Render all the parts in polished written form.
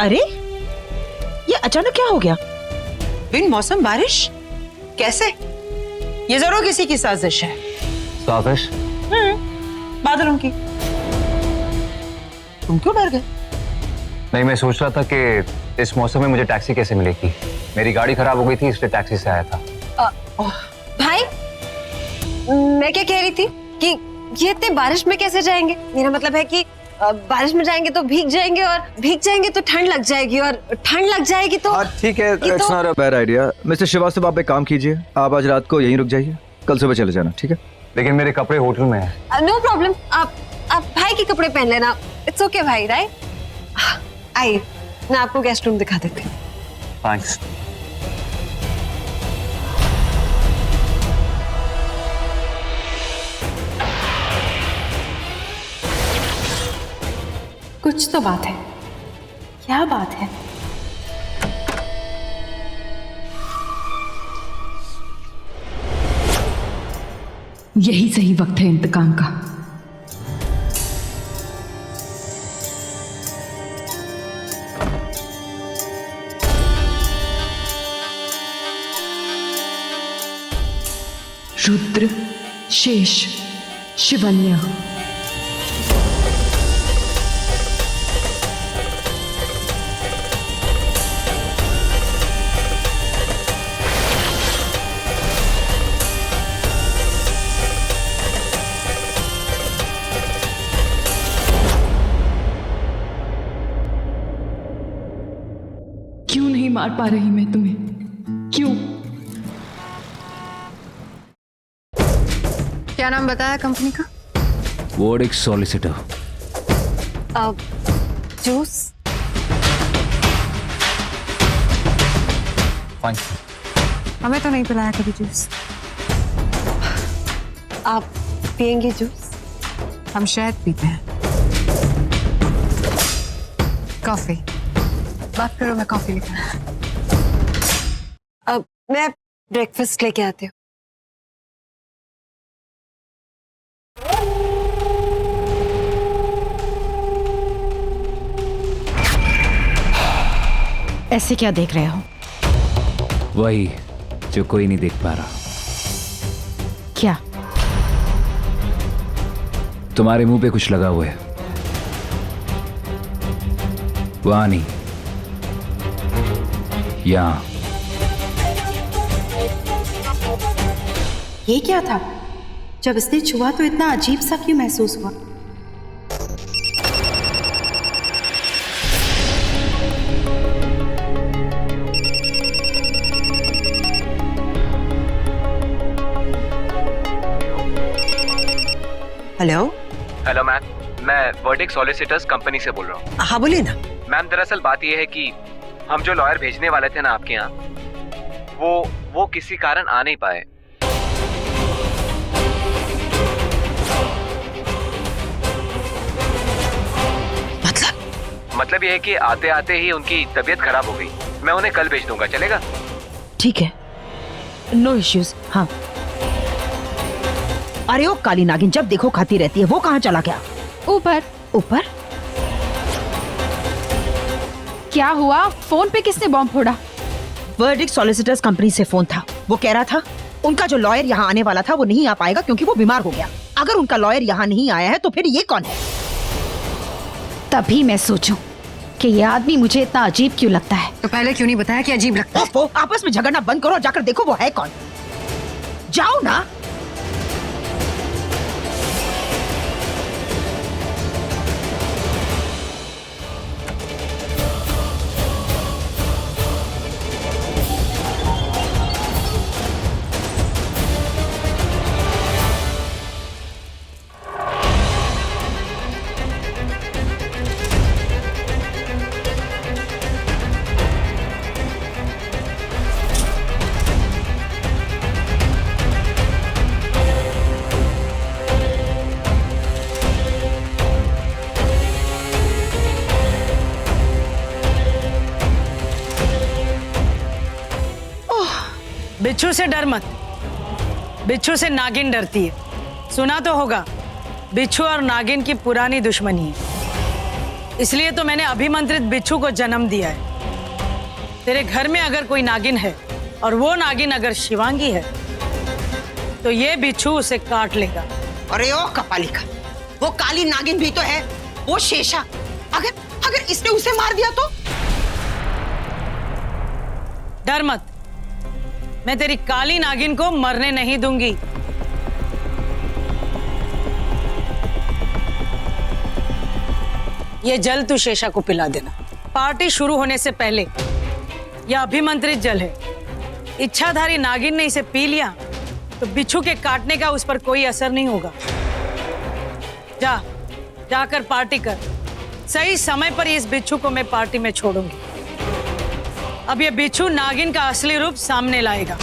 अरे ये अचानक क्या हो गया? बिन मौसम बारिश कैसे? ये जरूर किसी की साजिश है। साजिश? बादलों की। तुम क्यों डर गए? नहीं, मैं सोच रहा था कि इस मौसम में मुझे टैक्सी कैसे मिलेगी। मेरी गाड़ी खराब हो गई थी, इसलिए टैक्सी से आया था। भाई, मैं क्या कह रही थी कि ये इतने बारिश में कैसे जाएंगे? मेरा मतलब है कि बारिश में जाएंगे तो भीग जाएंगे, और भीग जाएंगे तो ठंड लग जाएगी, और ठंड लग जाएगी तो ठीक है, it's not a bad idea. Mister Srivastava, आप एक काम कीजिए, आप आज रात को यहीं रुक जाइए, कल सुबह चले जाना, ठीक है? लेकिन मेरे कपड़े होटल में हैं। नो प्रॉब्लम, आप भाई के कपड़े पहन लेना, इट्स ओके भाई, राइट? आइए, मैं आपको गेस्ट रूम दिखा देती हूँ। थैंक्स। कुछ तो बात है। क्या बात है? यही सही वक्त है इंतकाम का। रुद्र, शेष, शिवन्या। क्यों नहीं मार पा रही मैं तुम्हें? क्यों? क्या नाम बताया कंपनी का? Verdict solicitor. जूस। हमें तो नहीं पिलाया कभी जूस। आप पियेंगे जूस? हम शहद पीते हैं। कॉफी। बात करो, मैं कॉफी लेकर। अब मैं ब्रेकफास्ट लेके आती हूँ। ऐसे क्या देख रहे हो? वही जो कोई नहीं देख पा रहा। क्या? तुम्हारे मुंह पे कुछ लगा हुआ है। वहां नहीं, यहां। ये क्या था? जब इसने छुआ तो इतना अजीब सा क्यों महसूस हुआ? हेलो। हेलो मैम, मैं वर्डिक सॉलिसिटर्स कंपनी से बोल रहा हूँ। हाँ बोलिए ना। मैम, दरअसल बात यह है कि हम जो लॉयर भेजने वाले थे ना आपके यहाँ, वो किसी कारण आ नहीं पाए। मतलब यह है कि आते आते ही उनकी तबीयत खराब हो गई। मैं उन्हें कल भेज दूंगा, चलेगा? ठीक है, नो इश्यूज। हाँ। अरे ओ काली नागिन, जब देखो खाती रहती है। वो कहाँ चला गया? ऊपर। ऊपर? क्या हुआ? फोन पे किसने बॉम्ब फोड़ा? वर्डिक सॉलिसिटर्स कंपनी से फोन था। वो कह रहा था उनका जो लॉयर यहाँ आने वाला था वो नहीं आ पाएगा क्योंकि वो बीमार हो गया। अगर उनका लॉयर यहाँ नहीं आया है तो फिर ये कौन है? तभी मैं सोचूं कि ये आदमी मुझे इतना अजीब क्यों लगता है। तो पहले क्यों नहीं बताया कि अजीब लगता है? ओफो, आपस में झगड़ना बंद करो और जाकर देखो वो है कौन। जाओ ना। बिच्छू से डर मत, बिच्छू से नागिन डरती है। सुना तो होगा, बिच्छू और नागिन की पुरानी दुश्मनी है। इसलिए तो मैंने अभिमंत्रित बिच्छू को जन्म दिया है। तेरे घर में अगर कोई नागिन है और वो नागिन अगर शिवांगी है तो ये बिच्छू उसे काट लेगा। अरे ओ कपालिका, वो काली नागिन भी तो है, वो शेषा। अगर इसने उसे मार दिया तो? डर मत, मैं तेरी काली नागिन को मरने नहीं दूंगी। ये जल तू शेषा को पिला देना। पार्टी शुरू होने से पहले। यह अभिमंत्रित जल है। इच्छाधारी नागिन ने इसे पी लिया तो बिच्छू के काटने का उस पर कोई असर नहीं होगा। जाकर पार्टी कर। सही समय पर इस बिच्छू को मैं पार्टी में छोड़ूंगी। अब यह बिच्छू नागिन का असली रूप सामने लाएगा।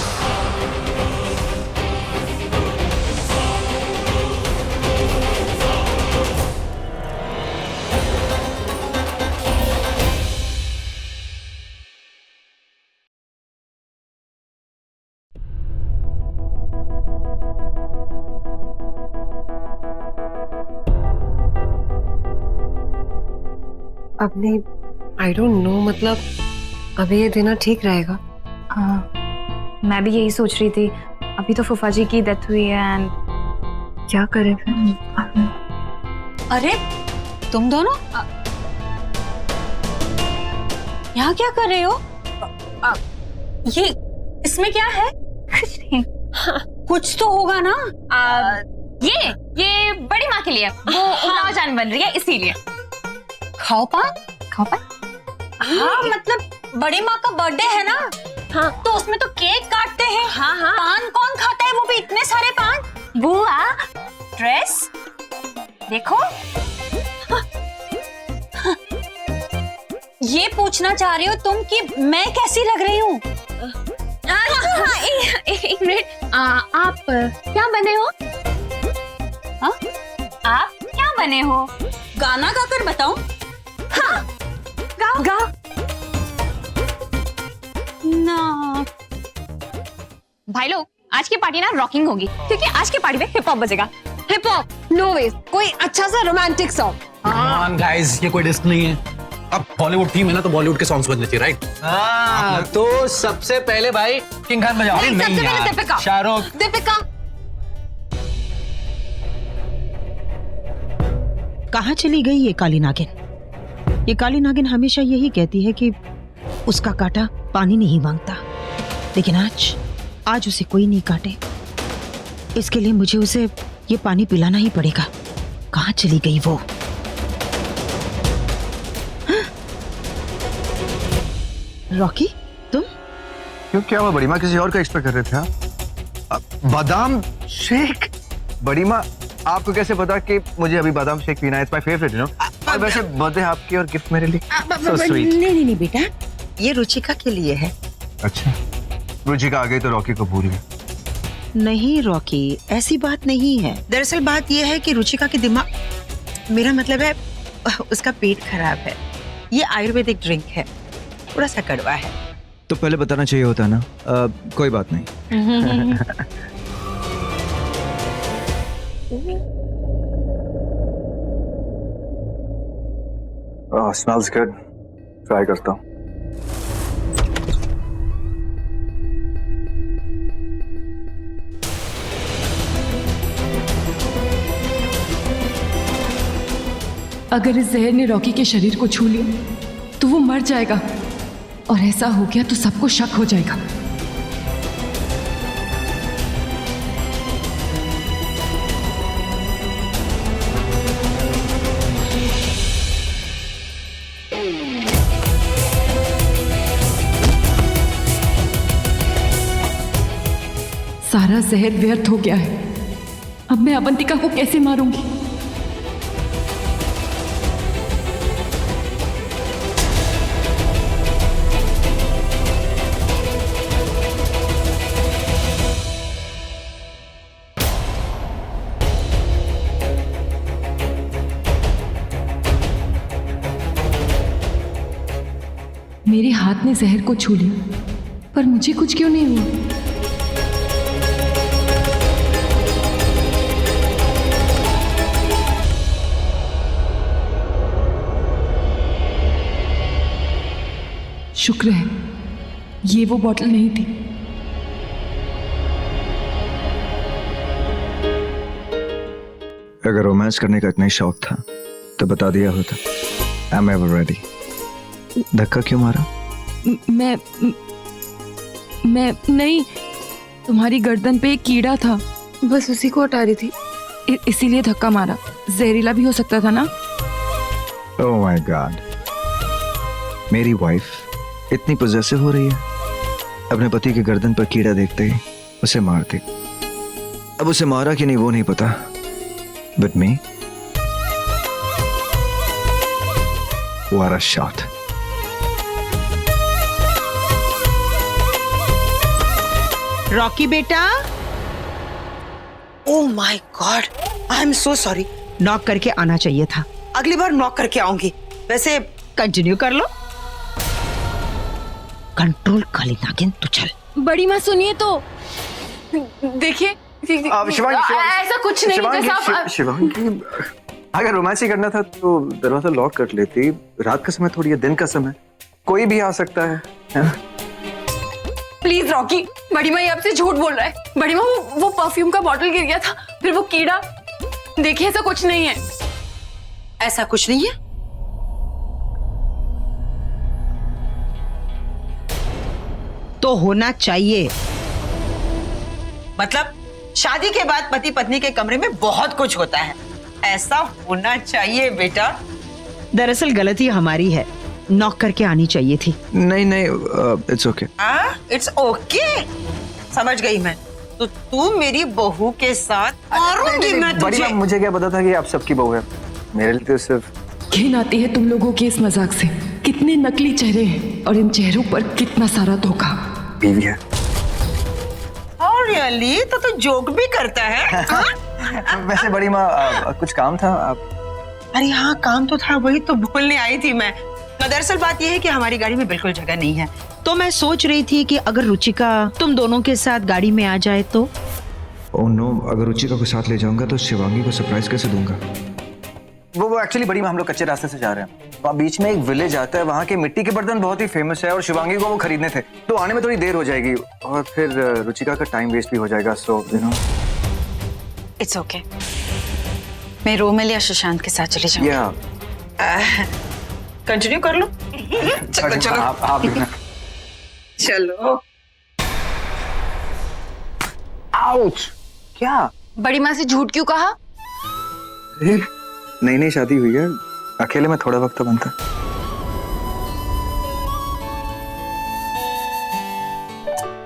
अब नहीं, आई डोंट नो, मतलब अभी ये देना ठीक रहेगा? मैं भी यही सोच रही थी। अभी तो फूफा जी की डेथ हुई है एंड क्या करें फिर? अरे तुम दोनों यहाँ क्या कर रहे हो? ये इसमें क्या है? कुछ नहीं। कुछ तो होगा ना। ये बड़ी माँ के लिए वो उड़ाव जान बन रही है इसीलिए। खाओ पान? हाँ मतलब बड़ी माँ का बर्थडे है ना। हाँ तो उसमें तो केक काटते हैं। हाँ हाँ, पान कौन खाता है, वो भी इतने सारे पान। बुआ ड्रेस देखो। ये पूछना चाह रही हो तुम कि मैं कैसी लग रही हूँ? एक मिनट, आप क्या बने हो? हाँ? आप क्या बने हो? गाना गाकर बताऊं? हाँ गा ना। भाई लोग, आज की पार्टी ना रॉकिंग होगी क्योंकि आज की पार्टी में हिप हॉप बजेगा। हिप हॉप नो वे, कोई अच्छा सा रोमांटिक सॉन्ग। गाइस, ये कोई डिस्क नहीं है। अब बॉलीवुड थीम है ना, तो बॉलीवुड के सॉन्ग्स बजने चाहिए, राइट? हाँ, तो सबसे पहले भाई किंग खान बजाओ। सबसे पहले दीपिका। शाहरुख। दीपिका। कहाँ चली गई ये काली नागिन? ये काली नागिन हमेशा यही कहती है कि उसका काटा पानी नहीं मांगता, लेकिन आज उसे कोई नहीं काटे। इसके लिए मुझे उसे ये पानी पिलाना ही पड़ेगा। कहाँ चली गई वो? रॉकी, तुम? क्यों, क्या हुआ बड़ी माँ? किसी और का एक्सपेक्ट कर रहे थे आप? बादाम शेक? बड़ी माँ, आपको कैसे पता कि मुझे अभी बादाम शेक पीना है? It's my favourite, you know. और वैसे बर्थडे आपकी और गिफ्ट मेरे लिए। So sweet. नहीं बेटा, ये रुचिका के लिए है। अच्छा, रुचिका आ गई तो रॉकी को भूल गई। नहीं रॉकी, ऐसी बात नहीं है। दरअसल बात यह है कि रुचिका के दिमाग, मेरा मतलब है उसका पेट खराब है। ये आयुर्वेदिक ड्रिंक है, थोड़ा सा कड़वा है। तो पहले बताना चाहिए होता ना। कोई बात नहीं। स्मेल्स गुड, ट्राई करता हूँ। अगर इस जहर ने रॉकी के शरीर को छू लिया तो वो मर जाएगा, और ऐसा हो गया तो सबको शक हो जाएगा। सारा जहर व्यर्थ हो गया है। अब मैं अवंतिका को कैसे मारूंगी? मेरे हाथ ने जहर को छू लिया, पर मुझे कुछ क्यों नहीं हुआ? शुक्र है ये वो बॉटल नहीं थी। अगर रोमांस करने का इतना ही शौक था तो बता दिया होता। I am ever ready. धक्का क्यों मारा? मैं नहीं, तुम्हारी गर्दन पे एक कीड़ा था, बस उसी को हटा रही थी, इसीलिए धक्का मारा। जहरीला भी हो सकता था ना। ओह माय गॉड, मेरी वाइफ इतनी पोजेसिव हो रही है, अपने पति के गर्दन पर कीड़ा देखते ही उसे मार दी। अब उसे मारा कि नहीं वो नहीं पता, but me, what a shot. Rocky बेटा, oh my God, I am so sorry. Knock करके आना चाहिए था। अगली बार नॉक करके आऊंगी। वैसे कंटिन्यू कर लो। कंट्रोल काली नागिन, तू चल। बड़ी माँ सुनिए तो, देखिए ऐसा कुछ नहीं था। शिवांगी, अगर रोमांस ही करना था तो दरवाजा लॉक कर लेती। रात का समय थोड़ी है, दिन का समय, कोई भी आ सकता है ना? प्लीज रॉकी, बड़ी माँ आपसे झूठ बोल रहा है। बड़ी माँ वो परफ्यूम का बॉटल गिर गया था, फिर वो कीड़ा। देखिए ऐसा कुछ नहीं है। ऐसा कुछ नहीं है? तो होना चाहिए। मतलब शादी के बाद पति पत्नी के कमरे में बहुत कुछ होता है, ऐसा होना चाहिए बेटा। दरअसल गलती हमारी है, नॉक करके आनी चाहिए थी। नहीं, इट्स ओके। इट्स ओके, समझ गई मैं। तो तू मेरी बहू के साथ मारूंगी मैं तुझे। बड़ी माँ, मुझे क्या पता था कि आप सबकी बहू है। मेरे लिए तो सिर्फ घिन आती है तुम लोगों के इस मजाक से। कितने नकली चेहरे हैं और इन चेहरों पर कितना सारा धोखा। बीवी है। और रियली तो जोक भी करता है। वैसे बड़ी माँ, कुछ काम था आप? अरे हाँ, काम तो था, वही तो बोलने आई थी मैं। दरअसल बात यह है कि हमारी गाड़ी में बिल्कुल जगह नहीं है, तो मैं सोच रही थी कि अगर रुचिका तुम दोनों के साथ गाड़ी में आ जाए तो। ओह नो, अगर रुचिका को साथ ले जाऊंगा तो शिवांगी को सरप्राइज कैसे दूंगा? वो एक्चुअली बड़ी माँ, हम लोग कच्चे रास्ते से जा रहे हैं। वहाँ बीच में एक विलेज आता है, वहाँ के मिट्टी के बर्तन बहुत ही फेमस है और शिवांगी को वो खरीदने थे, तो आने में थोड़ी देर हो जाएगी और फिर रुचिका का टाइम वेस्ट भी हो जाएगा। So you know, it's okay, मैं रोमिल या सुशांत के साथ चली जाऊंगी। कंटिन्यू कर लो। चलो चलो, आप भी ना। चलो। आउच! क्या? बड़ी माँ से झूठ क्यों कहा? नई शादी हुई है, अकेले में थोड़ा वक्त तो बनता।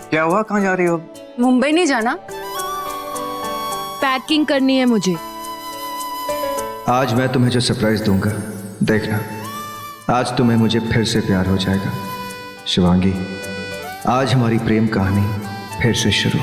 क्या हुआ, कहाँ जा रही हो? मुंबई नहीं जाना, पैकिंग करनी है मुझे। आज मैं तुम्हें जो सरप्राइज दूंगा, देखना, आज तुम्हें मुझे फिर से प्यार हो जाएगा। शिवांगी, आज हमारी प्रेम कहानी फिर से शुरू।